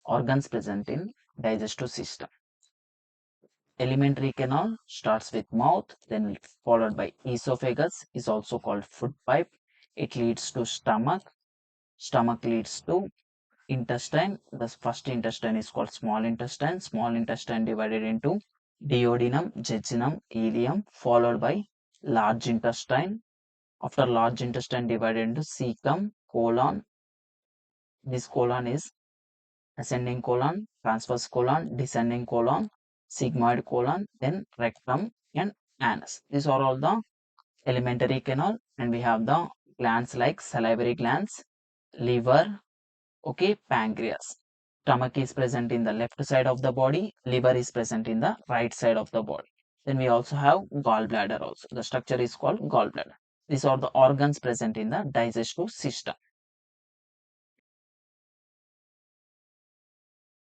organs present in digestive system. Alimentary canal starts with mouth, then followed by esophagus, is also called food pipe. It leads to stomach. Stomach leads to intestine. The first intestine is called small intestine. Small intestine divided into duodenum, jejunum, ileum, followed by large intestine. After large intestine divided into cecum, colon. This colon is ascending colon, transverse colon, descending colon, sigmoid colon, then rectum and anus. These are all the alimentary canal, and we have the glands like salivary glands, liver, okay, pancreas. Stomach is present in the left side of the body, liver is present in the right side of the body. Then we also have gallbladder also. The structure is called gallbladder. These are the organs present in the digestive system.